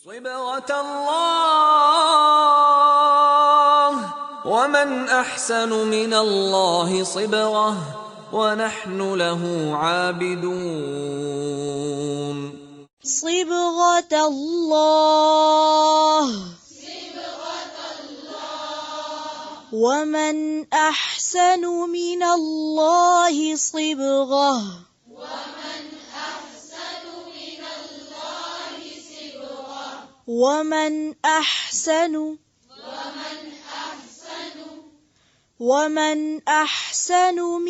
صبغة الله ومن أحسن من الله صبغة ونحن له عابدون. صبغة الله ومن أحسن من الله صبغة ومن أحسن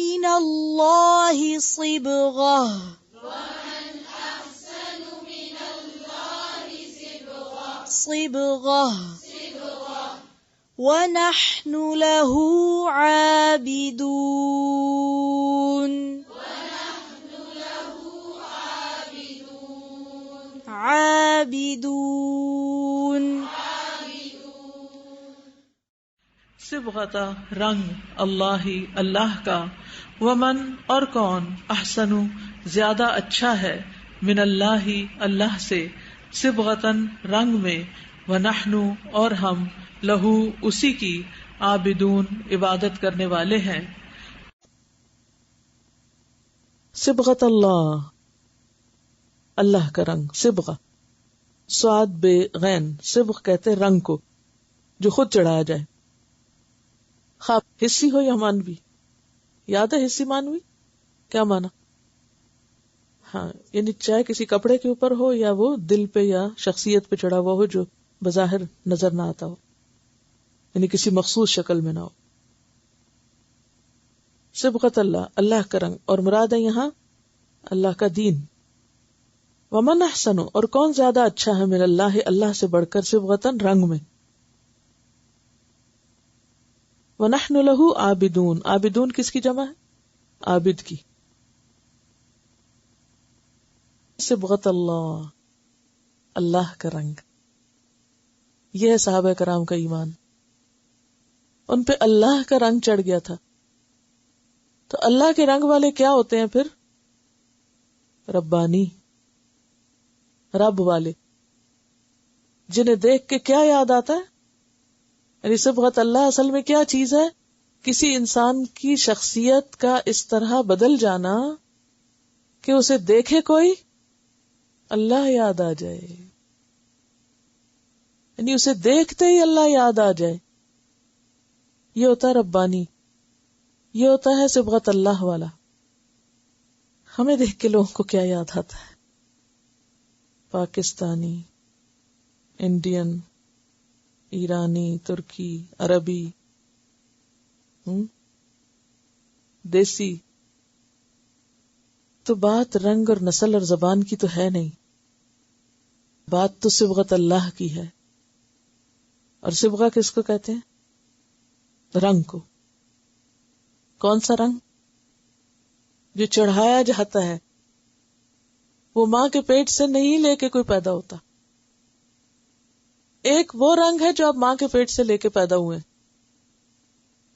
من الله صبغة ونحن له عابدون. صبغۃ رنگ اللہ اللہ کا، ومن اور کون، احسن زیادہ اچھا ہے، من اللہ اللہ سے، صبغۃً رنگ میں، ونحن اور ہم، لہو اسی کی، عابدون عبادت کرنے والے ہیں. صبغۃ اللہ اللہ کا رنگ، صبغہ صاد بے غین، صبغ کہتے رنگ کو جو خود چڑھایا جائے، خواب حصی ہو یا مانوی. یاد ہے حصی مانوی کیا مانا؟ ہاں، یعنی چاہے کسی کپڑے کے اوپر ہو یا وہ دل پہ یا شخصیت پہ چڑھا ہوا ہو جو بظاہر نظر نہ آتا ہو، یعنی کسی مخصوص شکل میں نہ ہو. صبغۃ اللہ اللہ کا رنگ، اور مراد ہے یہاں اللہ کا دین. ومن احسن اور کون زیادہ اچھا ہے، من اللہ اللہ سے بڑھ کر، صبغۃً رنگ میں. ونحن لہ عابدون، عابدون کس کی جمع ہے؟ عابد کی. صبغۃ اللہ اللہ کا رنگ، یہ ہے صحابہ کرام کا ایمان. ان پہ اللہ کا رنگ چڑھ گیا تھا. تو اللہ کے رنگ والے کیا ہوتے ہیں پھر؟ ربانی، رب والے، جنہیں دیکھ کے کیا یاد آتا ہے. یعنی صبغۃ اللہ اصل میں کیا چیز ہے؟ کسی انسان کی شخصیت کا اس طرح بدل جانا کہ اسے دیکھے کوئی اللہ یاد آ جائے، یعنی اسے دیکھتے ہی اللہ یاد آ جائے. یہ ہوتا ہے ربانی، یہ ہوتا ہے صبغۃ اللہ والا. ہمیں دیکھ کے لوگوں کو کیا یاد آتا ہے؟ پاکستانی، انڈین، ایرانی، ترکی، عربی، دیسی. تو بات رنگ اور نسل اور زبان کی تو ہے نہیں، بات تو صبغۃ اللہ کی ہے. اور صبغہ کس کو کہتے ہیں؟ رنگ کو. کون سا رنگ؟ جو چڑھایا جاتا ہے. وہ ماں کے پیٹ سے نہیں لے کے کوئی پیدا ہوتا. ایک وہ رنگ ہے جو آپ ماں کے پیٹ سے لے کے پیدا ہوئے،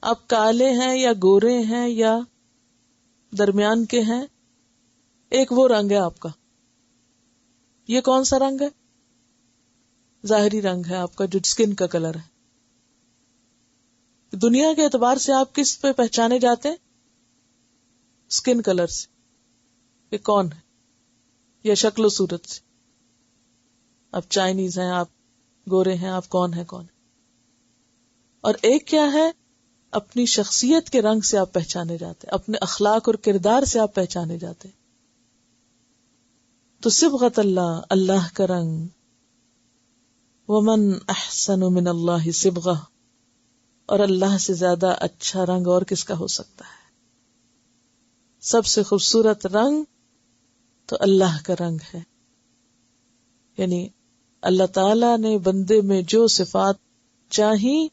آپ کالے ہیں یا گورے ہیں یا درمیان کے ہیں، ایک وہ رنگ ہے آپ کا. یہ کون سا رنگ ہے؟ ظاہری رنگ ہے آپ کا، جو اسکن کا کلر ہے. دنیا کے اعتبار سے آپ کس پہ پہچانے جاتے ہیں؟ اسکن کلر سے، یہ کون ہے، یا شکل و صورت سے. آپ چائنیز ہیں، آپ گورے ہیں، آپ کون ہیں کون. اور ایک کیا ہے؟ اپنی شخصیت کے رنگ سے آپ پہچانے جاتے، اپنے اخلاق اور کردار سے آپ پہچانے جاتے. تو صبغۃ اللہ اللہ کا رنگ. ومن احسن من اللہ صبغہ، اور اللہ سے زیادہ اچھا رنگ اور کس کا ہو سکتا ہے؟ سب سے خوبصورت رنگ تو اللہ کا رنگ ہے. یعنی اللہ تعالی نے بندے میں جو صفات چاہی،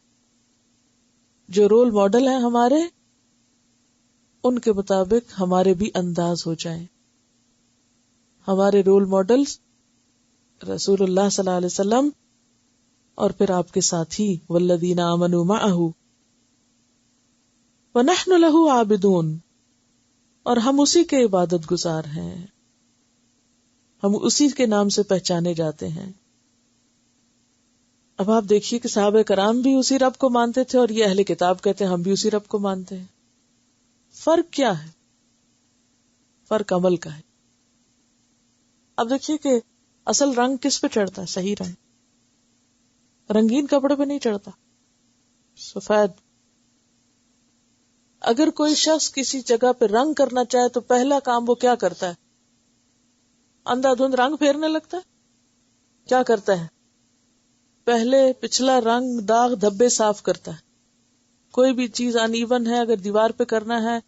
جو رول ماڈل ہیں ہمارے، ان کے مطابق ہمارے بھی انداز ہو جائیں. ہمارے رول ماڈلز رسول اللہ صلی اللہ علیہ وسلم اور پھر آپ کے ساتھی، والذین آمنوا معہ ونحن لہ عابدون، اور ہم اسی کے عبادت گزار ہیں، ہم اسی کے نام سے پہچانے جاتے ہیں. اب آپ دیکھیے کہ صحابہ کرام بھی اسی رب کو مانتے تھے اور یہ اہل کتاب کہتے ہیں ہم بھی اسی رب کو مانتے ہیں. فرق کیا ہے؟ فرق عمل کا ہے. اب دیکھیے کہ اصل رنگ کس پہ چڑھتا ہے؟ صحیح رنگ رنگین کپڑے پہ نہیں چڑھتا، سفید. اگر کوئی شخص کسی جگہ پہ رنگ کرنا چاہے تو پہلا کام وہ کیا کرتا ہے؟ اندھا دھند رنگ پھیرنے لگتا ہے. کیا کرتا ہے؟ پہلے پچھلا رنگ داغ دھبے صاف کرتا ہے. کوئی بھی چیز ان ایون ہے اگر دیوار پہ کرنا ہے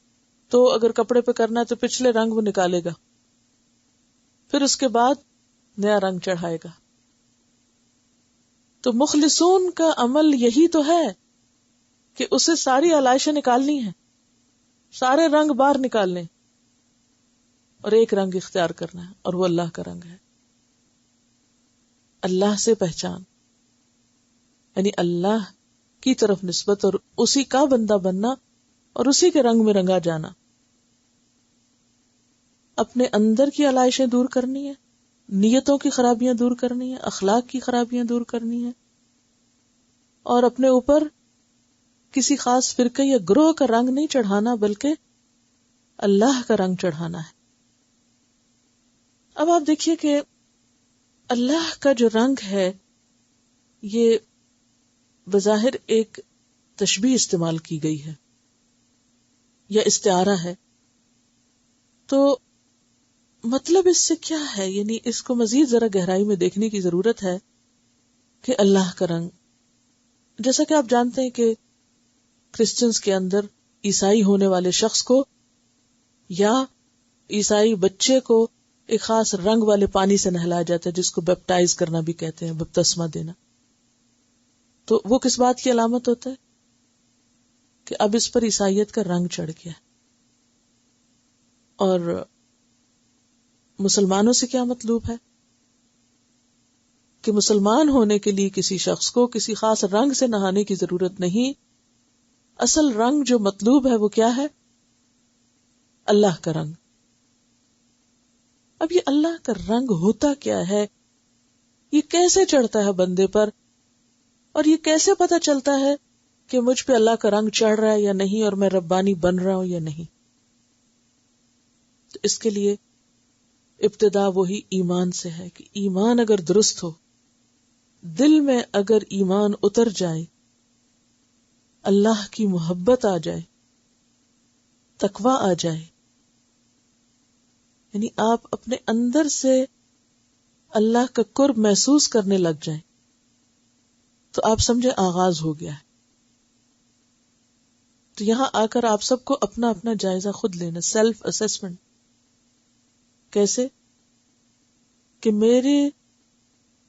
تو اگر کپڑے پہ کرنا ہے تو پچھلے رنگ وہ نکالے گا، پھر اس کے بعد نیا رنگ چڑھائے گا. تو مخلصون کا عمل یہی تو ہے کہ اسے ساری علائشیں نکالنی ہیں، سارے رنگ باہر نکالنے اور ایک رنگ اختیار کرنا ہے، اور وہ اللہ کا رنگ ہے. اللہ سے پہچان یعنی اللہ کی طرف نسبت اور اسی کا بندہ بننا اور اسی کے رنگ میں رنگا جانا. اپنے اندر کی علائشیں دور کرنی ہے، نیتوں کی خرابیاں دور کرنی ہے، اخلاق کی خرابیاں دور کرنی ہے، اور اپنے اوپر کسی خاص فرقے یا گروہ کا رنگ نہیں چڑھانا بلکہ اللہ کا رنگ چڑھانا ہے. اب آپ دیکھیے کہ اللہ کا جو رنگ ہے یہ بظاہر ایک تشبیہ استعمال کی گئی ہے یا استعارہ ہے، تو مطلب اس سے کیا ہے؟ یعنی اس کو مزید ذرا گہرائی میں دیکھنے کی ضرورت ہے کہ اللہ کا رنگ، جیسا کہ آپ جانتے ہیں کہ کرسچنز کے اندر عیسائی ہونے والے شخص کو یا عیسائی بچے کو ایک خاص رنگ والے پانی سے نہلایا جاتا ہے جس کو بیپٹائز کرنا بھی کہتے ہیں، بپتسمہ دینا. تو وہ کس بات کی علامت ہوتا ہے؟ کہ اب اس پر عیسائیت کا رنگ چڑھ گیا. اور مسلمانوں سے کیا مطلوب ہے کہ مسلمان ہونے کے لیے کسی شخص کو کسی خاص رنگ سے نہانے کی ضرورت نہیں. اصل رنگ جو مطلوب ہے وہ کیا ہے؟ اللہ کا رنگ. اب یہ اللہ کا رنگ ہوتا کیا ہے؟ یہ کیسے چڑھتا ہے بندے پر، اور یہ کیسے پتا چلتا ہے کہ مجھ پہ اللہ کا رنگ چڑھ رہا ہے یا نہیں اور میں ربانی بن رہا ہوں یا نہیں؟ تو اس کے لیے ابتدا وہی ایمان سے ہے کہ ایمان اگر درست ہو، دل میں اگر ایمان اتر جائے، اللہ کی محبت آ جائے، تقوی آ جائے، یعنی آپ اپنے اندر سے اللہ کا قرب محسوس کرنے لگ جائیں، تو آپ سمجھے آغاز ہو گیا ہے. تو یہاں آ کر آپ سب کو اپنا اپنا جائزہ خود لینا، سیلف اسیسمنٹ. کیسے؟ کہ میری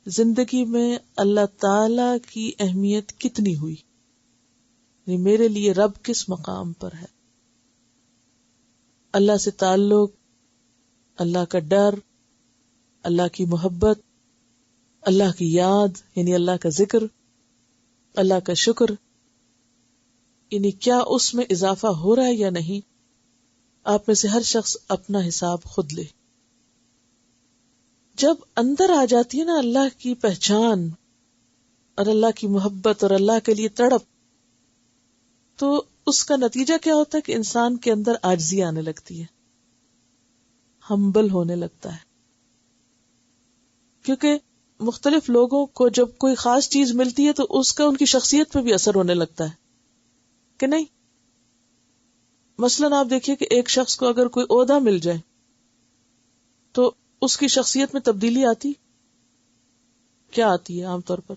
زندگی میں اللہ تعالی کی اہمیت کتنی ہوئی، یعنی میرے لیے رب کس مقام پر ہے. اللہ سے تعلق، اللہ کا ڈر، اللہ کی محبت، اللہ کی یاد یعنی اللہ کا ذکر، اللہ کا شکر، یعنی کیا اس میں اضافہ ہو رہا ہے یا نہیں. آپ میں سے ہر شخص اپنا حساب خود لے. جب اندر آ جاتی ہے نا اللہ کی پہچان اور اللہ کی محبت اور اللہ کے لیے تڑپ، تو اس کا نتیجہ کیا ہوتا ہے کہ انسان کے اندر عاجزی آنے لگتی ہے، ہمبل ہونے لگتا ہے. کیونکہ مختلف لوگوں کو جب کوئی خاص چیز ملتی ہے تو اس کا ان کی شخصیت پہ بھی اثر ہونے لگتا ہے کہ نہیں. مثلاً آپ دیکھیے کہ ایک شخص کو اگر کوئی عہدہ مل جائے تو اس کی شخصیت میں تبدیلی آتی. کیا آتی ہے؟ عام طور پر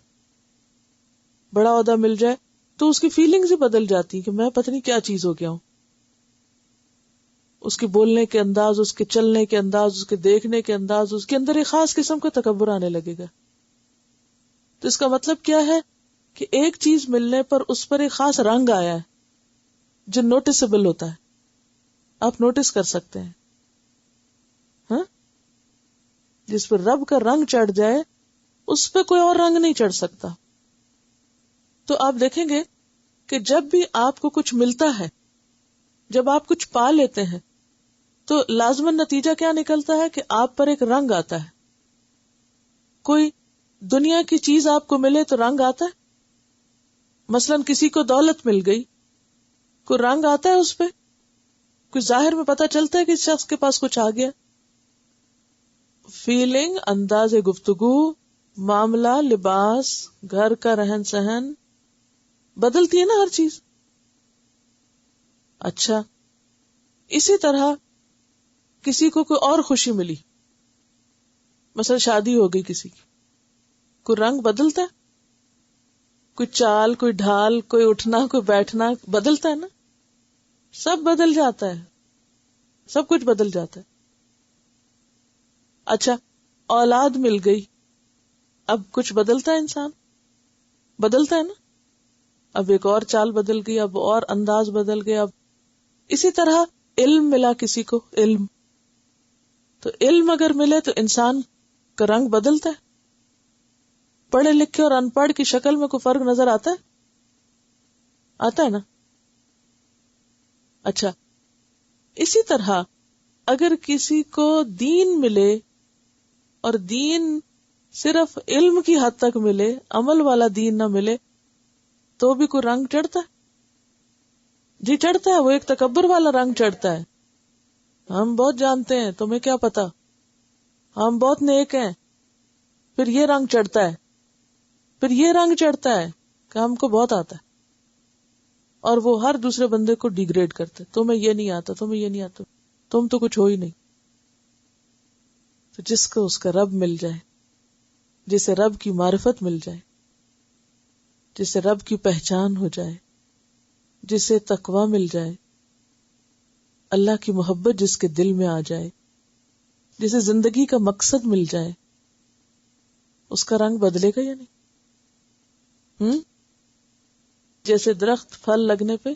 بڑا عہدہ مل جائے تو اس کی فیلنگز ہی بدل جاتی کہ میں پتہ نہیں کیا چیز ہو گیا ہوں. اس کے بولنے کے انداز، اس کے چلنے کے انداز، اس کے دیکھنے کے انداز، اس کے اندر ایک خاص قسم کا تکبر آنے لگے گا. تو اس کا مطلب کیا ہے کہ ایک چیز ملنے پر اس پر ایک خاص رنگ آیا ہے جو نوٹسبل ہوتا ہے، آپ نوٹس کر سکتے ہیں. ہاں، جس پر رب کا رنگ چڑھ جائے اس پہ کوئی اور رنگ نہیں چڑھ سکتا. تو آپ دیکھیں گے کہ جب بھی آپ کو کچھ ملتا ہے، جب آپ کچھ پا لیتے ہیں، تو لازماً نتیجہ کیا نکلتا ہے کہ آپ پر ایک رنگ آتا ہے. کوئی دنیا کی چیز آپ کو ملے تو رنگ آتا ہے. مثلاً کسی کو دولت مل گئی, کوئی رنگ آتا ہے اس پہ, کوئی ظاہر میں پتہ چلتا ہے کہ اس شخص کے پاس کچھ آ گیا. فیلنگ, انداز گفتگو, معاملہ, لباس, گھر کا رہن سہن, بدلتی ہے نا ہر چیز. اچھا, اسی طرح کسی کو کوئی اور خوشی ملی, مثلا شادی ہو گئی کسی کی, کوئی رنگ بدلتا ہے, کوئی چال, کوئی ڈھال, کوئی اٹھنا, کوئی بیٹھنا بدلتا ہے نا, سب بدل جاتا ہے, سب کچھ بدل جاتا ہے. اچھا, اولاد مل گئی, اب کچھ بدلتا ہے, انسان بدلتا ہے نا, اب ایک اور چال بدل گئی, اب اور انداز بدل گیا. اب اسی طرح علم ملا کسی کو, علم, تو علم اگر ملے تو انسان کا رنگ بدلتا ہے. پڑھے لکھے اور ان پڑھ کی شکل میں کوئی فرق نظر آتا ہے؟ آتا ہے نا. اچھا, اسی طرح اگر کسی کو دین ملے اور دین صرف علم کی حد تک ملے, عمل والا دین نہ ملے, تو بھی کوئی رنگ چڑھتا ہے؟ جی چڑھتا ہے, وہ ایک تکبر والا رنگ چڑھتا ہے. ہم بہت جانتے ہیں, تمہیں کیا پتا, ہم بہت نیک ہیں. پھر یہ رنگ چڑھتا ہے, پھر یہ رنگ چڑھتا ہے کہ ہم کو بہت آتا ہے, اور وہ ہر دوسرے بندے کو ڈیگریڈ کرتے, تمہیں یہ نہیں آتا, تمہیں یہ نہیں آتا, تم تو کچھ ہو ہی نہیں. تو جس کو اس کا رب مل جائے, جسے رب کی معرفت مل جائے, جسے رب کی پہچان ہو جائے, جسے تقوی مل جائے, اللہ کی محبت جس کے دل میں آ جائے, جسے زندگی کا مقصد مل جائے, اس کا رنگ بدلے گا یا نہیں؟ جیسے درخت پھل لگنے پہ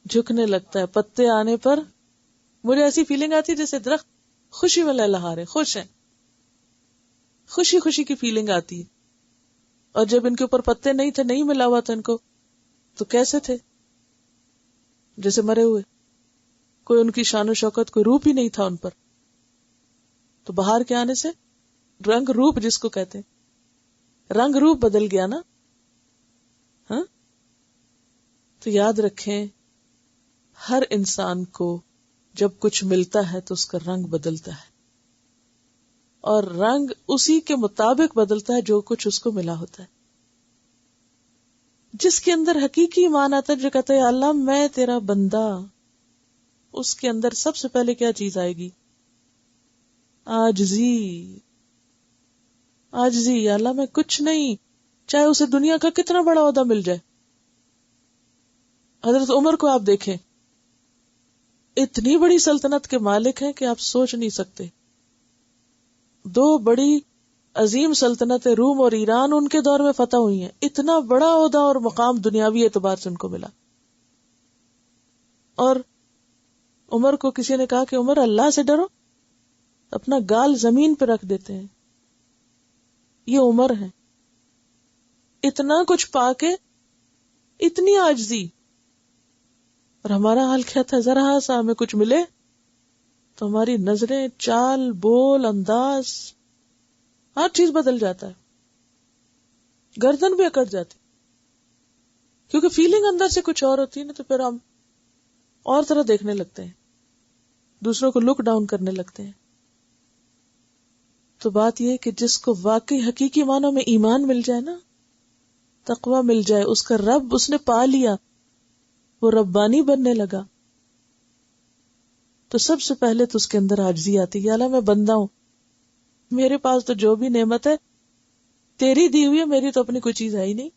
جھکنے لگتا ہے, پتے آنے پر مجھے ایسی فیلنگ آتی ہے جیسے درخت خوشی میں لہلہا رہے, خوش ہیں, خوشی خوشی کی فیلنگ آتی ہے. اور جب ان کے اوپر پتے نہیں تھے, نہیں ملا ہوا تھا ان کو, تو کیسے تھے؟ جیسے مرے ہوئے, کوئی ان کی شان و شوکت, کوئی روپ ہی نہیں تھا ان پر. تو بہار کے آنے سے رنگ روپ جس کو کہتے ہیں, رنگ روپ بدل گیا نا. ہاں, تو یاد رکھیں, ہر انسان کو جب کچھ ملتا ہے تو اس کا رنگ بدلتا ہے, اور رنگ اسی کے مطابق بدلتا ہے جو کچھ اس کو ملا ہوتا ہے. جس کے اندر حقیقی ایمان آتا ہے, جو کہتا ہے اللہ میں تیرا بندہ, اس کے اندر سب سے پہلے کیا چیز آئے گی؟ عاجزی. عاجزی, اللہ میں کچھ نہیں, چاہے اسے دنیا کا کتنا بڑا عہدہ مل جائے. حضرت عمر کو آپ دیکھیں, اتنی بڑی سلطنت کے مالک ہیں کہ آپ سوچ نہیں سکتے. 2 بڑی عظیم سلطنتیں روم اور ایران ان کے دور میں فتح ہوئی ہیں. اتنا بڑا عہدہ اور مقام دنیاوی اعتبار سے ان کو ملا. اور عمر کو کسی نے کہا کہ عمر اللہ سے ڈرو, اپنا گال زمین پہ رکھ دیتے ہیں. یہ عمر ہے, اتنا کچھ پا کے اتنی عاجزی. اور ہمارا حال کیا تھا؟ ذرا سا ہمیں کچھ ملے تو ہماری نظریں, چال, بول, انداز, ہر چیز بدل جاتا ہے, گردن بھی اکڑ جاتی, کیونکہ فیلنگ اندر سے کچھ اور ہوتی ہے نا. تو پھر ہم اور طرح دیکھنے لگتے ہیں, دوسروں کو لک ڈاؤن کرنے لگتے ہیں. تو بات یہ کہ جس کو واقعی حقیقی معنوں میں ایمان مل جائے نا, تقوی مل جائے, اس کا رب اس نے پا لیا, وہ ربانی بننے لگا, تو سب سے پہلے تو اس کے اندر عاجزی آتی ہے. یا اللہ میں بندہ ہوں, میرے پاس تو جو بھی نعمت ہے تیری دی ہوئی ہے, میری تو اپنی کوئی چیز ہے ہی نہیں,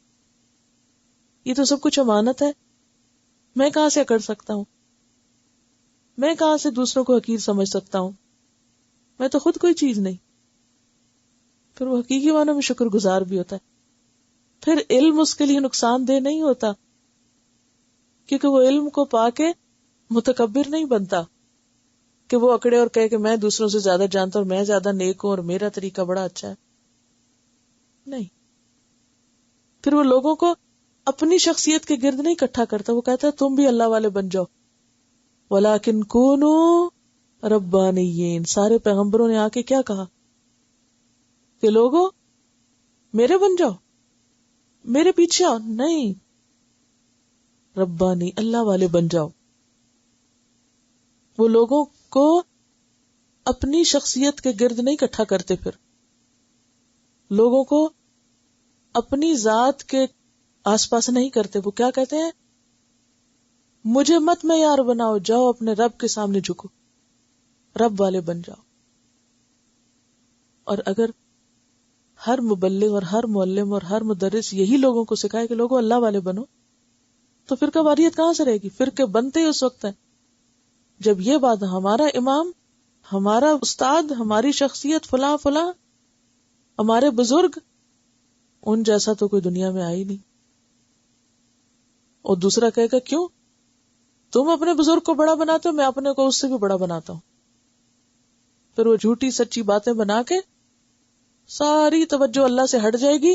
یہ تو سب کچھ امانت ہے. میں کہاں سے اکڑ سکتا ہوں, میں کہاں سے دوسروں کو حقیر سمجھ سکتا ہوں, میں تو خود کوئی چیز نہیں. پھر وہ حقیقی معنوں میں شکر گزار بھی ہوتا ہے. پھر علم اس کے لیے نقصان دہ نہیں ہوتا, کیونکہ وہ علم کو پا کے متکبر نہیں بنتا کہ وہ اکڑے اور کہے کہ میں دوسروں سے زیادہ جانتا ہوں, میں زیادہ نیک ہوں اور میرا طریقہ بڑا اچھا ہے. نہیں, پھر وہ لوگوں کو اپنی شخصیت کے گرد نہیں اکٹھا کرتا, وہ کہتا ہے تم بھی اللہ والے بن جاؤ. وَلَٰكِن كُونُوا رَبَّانِيِّينَ. سارے پیغمبروں نے آ کے کیا کہا کہ لوگوں میرے بن جاؤ، میرے پیچھے آؤ، نہیں، ربانی اللہ والے بن جاؤ. وہ لوگوں کو اپنی شخصیت کے گرد نہیں اکٹھا کرتے، پھر لوگوں کو اپنی ذات کے آس پاس نہیں کرتے. وہ کیا کہتے ہیں؟ مجھے مت معیار بناؤ، جاؤ اپنے رب کے سامنے جھکو، رب والے بن جاؤ. اور اگر ہر مبلغ اور ہر معلم اور ہر مدرس یہی لوگوں کو سکھائے کہ لوگوں اللہ والے بنو، تو پھر کباریت کہاں سے رہے گی؟ فرقے بنتے ہی اس وقت ہے جب یہ بات ہمارا امام، ہمارا استاد، ہماری شخصیت فلاں فلاں، ہمارے بزرگ، ان جیسا تو کوئی دنیا میں آئی نہیں. اور دوسرا کہے گا کیوں تم اپنے بزرگ کو بڑا بناتے ہو، میں اپنے کو اس سے بھی بڑا بناتا ہوں. پھر وہ جھوٹی سچی باتیں بنا کے ساری توجہ اللہ سے ہٹ جائے گی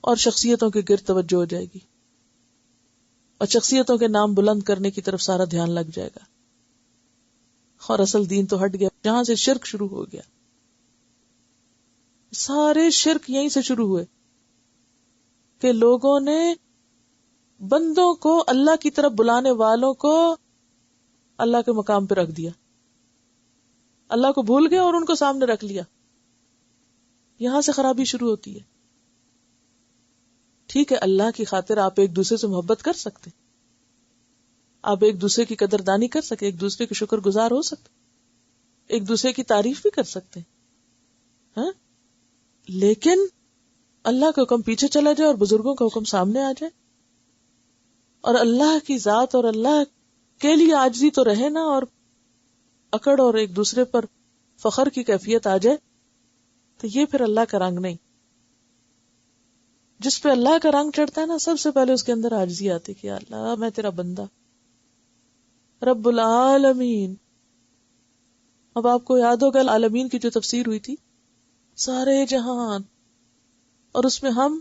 اور شخصیتوں کے گرد توجہ ہو جائے گی، اور شخصیتوں کے نام بلند کرنے کی طرف سارا دھیان لگ جائے گا، اور اصل دین تو ہٹ گیا. جہاں سے شرک شروع ہو گیا، سارے شرک یہیں سے شروع ہوئے کہ لوگوں نے بندوں کو اللہ کی طرف بلانے والوں کو اللہ کے مقام پہ رکھ دیا، اللہ کو بھول گئے اور ان کو سامنے رکھ لیا. یہاں سے خرابی شروع ہوتی ہے. ٹھیک ہے، اللہ کی خاطر آپ ایک دوسرے سے محبت کر سکتے، آپ ایک دوسرے کی قدردانی کر سکتے، ایک دوسرے کے شکر گزار ہو سکتے، ایک دوسرے کی تعریف بھی کر سکتے ہاں، لیکن اللہ کا حکم پیچھے چلا جائے اور بزرگوں کا حکم سامنے آ جائے، اور اللہ کی ذات اور اللہ کے لیے عاجزی تو رہے نا، اور اکڑ اور ایک دوسرے پر فخر کی کیفیت آ جائے، تو یہ پھر اللہ کا رنگ نہیں. جس پہ اللہ کا رنگ چڑھتا ہے نا، سب سے پہلے اس کے اندر عاجزی آتی کہ اللہ میں تیرا بندہ، رب العالمین. اب آپ کو یاد ہوگا العالمین کی جو تفسیر ہوئی تھی، سارے جہان، اور اس میں ہم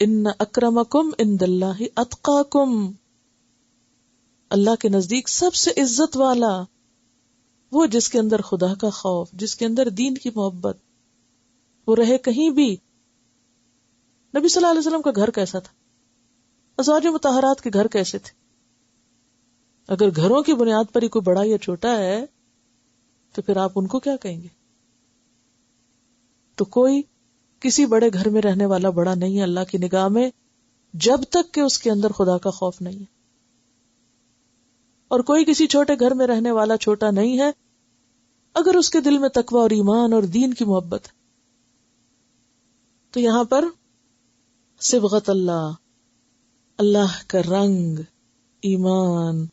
ان اکرمکم عند اللہ اتقاکم، اللہ کے نزدیک سب سے عزت والا وہ جس کے اندر خدا کا خوف، جس کے اندر دین کی محبت، وہ رہے کہیں بھی. نبی صلی اللہ علیہ وسلم کا گھر کیسا تھا؟ ازواج مطہرات کے گھر کیسے تھے؟ اگر گھروں کی بنیاد پر ہی کوئی بڑا یا چھوٹا ہے تو پھر آپ ان کو کیا کہیں گے؟ تو کوئی کسی بڑے گھر میں رہنے والا بڑا نہیں ہے اللہ کی نگاہ میں، جب تک کہ اس کے اندر خدا کا خوف نہیں ہے. اور کوئی کسی چھوٹے گھر میں رہنے والا چھوٹا نہیں ہے اگر اس کے دل میں تقوی اور ایمان اور دین کی محبت ہے. تو یہاں پر صبغت اللہ، اللہ کا رنگ، ایمان،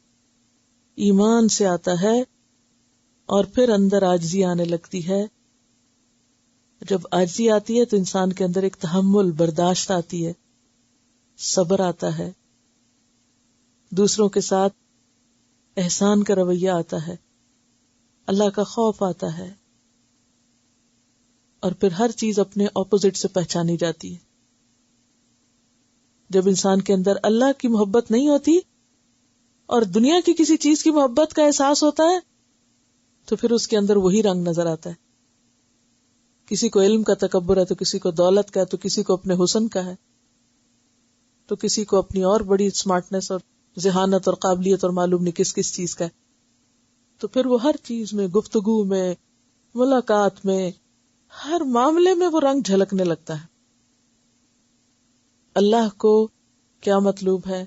ایمان سے آتا ہے، اور پھر اندر عاجزی آنے لگتی ہے. جب عاجزی آتی ہے تو انسان کے اندر ایک تحمل، برداشت آتی ہے، صبر آتا ہے، دوسروں کے ساتھ احسان کا رویہ آتا ہے، اللہ کا خوف آتا ہے، اور پھر ہر چیز اپنے اپوزٹ سے پہچانی جاتی ہے. جب انسان کے اندر اللہ کی محبت نہیں ہوتی اور دنیا کی کسی چیز کی محبت کا احساس ہوتا ہے تو پھر اس کے اندر وہی رنگ نظر آتا ہے. کسی کو علم کا تکبر ہے تو کسی کو دولت کا ہے، تو کسی کو اپنے حسن کا ہے، تو کسی کو اپنی اور بڑی اسمارٹنس اور ذہانت اور قابلیت اور معلوم نہیں کس کس چیز کا ہے. تو پھر وہ ہر چیز میں، گفتگو میں، ملاقات میں، ہر معاملے میں وہ رنگ جھلکنے لگتا ہے. اللہ کو کیا مطلوب ہے؟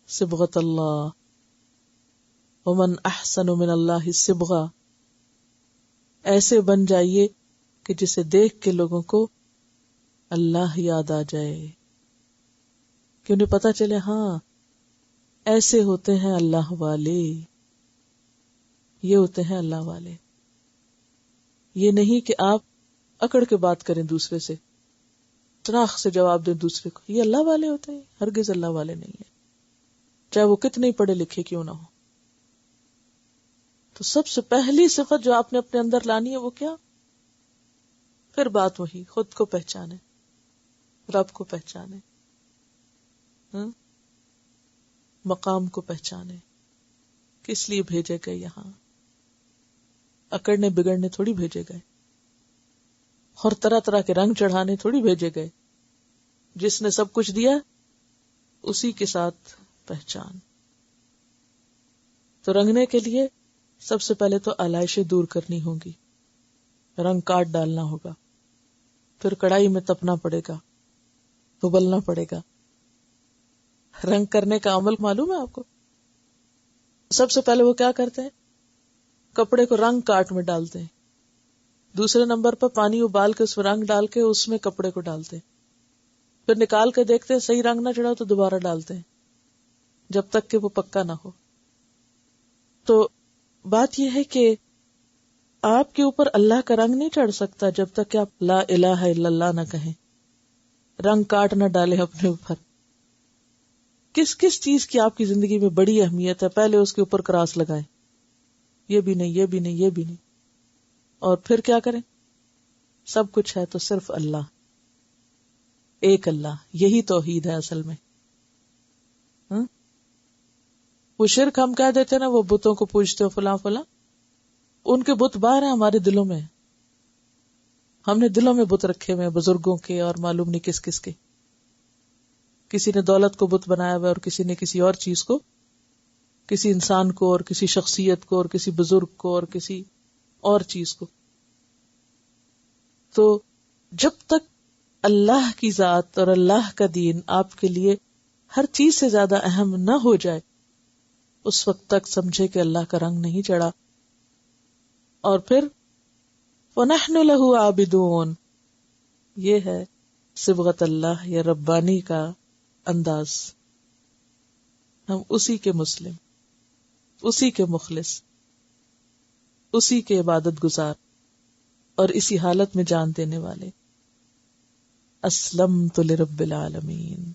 صبغت اللہ، ومن احسن من اللہ صبغہ. ایسے بن جائیے کہ جسے دیکھ کے لوگوں کو اللہ یاد آ جائے، کہ انہیں پتا چلے ہاں ایسے ہوتے ہیں اللہ والے، یہ ہوتے ہیں اللہ والے. یہ نہیں کہ آپ اکڑ کے بات کریں دوسرے سے، تناخ سے جواب دیں دوسرے کو، یہ اللہ والے ہوتے ہیں؟ ہرگز اللہ والے نہیں ہیں، چاہے وہ کتنے پڑھے لکھے کیوں نہ ہو. تو سب سے پہلی صفت جو آپ نے اپنے اندر لانی ہے وہ کیا؟ پھر بات وہی، خود کو پہچانے، رب کو پہچانے، مقام کو پہچانے، کس لیے بھیجے گئے یہاں. اکڑنے بگڑنے تھوڑی بھیجے گئے، اور طرح طرح کے رنگ چڑھانے تھوڑی بھیجے گئے. جس نے سب کچھ دیا اسی کے ساتھ پہچان. تو رنگنے کے لیے سب سے پہلے تو آلائشیں دور کرنی ہوں گی، رنگ کاٹ ڈالنا ہوگا، پھر کڑھائی میں تپنا پڑے گا، ابلنا پڑے گا. رنگ کرنے کا عمل معلوم ہے آپ کو؟ سب سے پہلے وہ کیا کرتے ہیں؟ کپڑے کو رنگ کاٹ میں ڈالتے ہیں. دوسرے نمبر پر پانی ابال کے اس میں رنگ ڈال کے اس میں کپڑے کو ڈالتے ہیں. پھر نکال کے دیکھتے ہیں صحیح رنگ نہ چڑھا تو دوبارہ ڈالتے ہیں جب تک کہ وہ پکا نہ ہو. تو بات یہ ہے کہ آپ کے اوپر اللہ کا رنگ نہیں چڑھ سکتا جب تک کہ آپ لا الہ الا اللہ نہ کہیں، رنگ کاٹ نہ ڈالیں اپنے اوپر. کس کس چیز کی آپ کی زندگی میں بڑی اہمیت ہے، پہلے اس کے اوپر کراس لگائیں. یہ بھی نہیں، یہ بھی نہیں، یہ بھی نہیں. اور پھر کیا کریں؟ سب کچھ ہے تو صرف اللہ، ایک اللہ. یہی توحید ہے اصل میں. وہ شرک ہم کہہ دیتے نا، وہ بتوں کو پوجتے ہو فلاں فلاں، ان کے بت باہر ہیں، ہمارے دلوں میں. ہم نے دلوں میں بت رکھے ہوئے ہیں بزرگوں کے اور معلوم نہیں کس کس کے. کسی نے دولت کو بت بنایا ہوا اور کسی نے کسی اور چیز کو، کسی انسان کو اور کسی شخصیت کو اور کسی بزرگ کو اور کسی اور چیز کو. تو جب تک اللہ کی ذات اور اللہ کا دین آپ کے لیے ہر چیز سے زیادہ اہم نہ ہو جائے، اس وقت تک سمجھے کہ اللہ کا رنگ نہیں چڑھا. اور پھر وَنَحْنُ لَهُ عَابِدُونَ، یہ ہے صبغت اللہ یا ربانی کا انداز. ہم اسی کے مسلم، اسی کے مخلص، اسی کے عبادت گزار اور اسی حالت میں جان دینے والے. اسلمت لرب العالمین.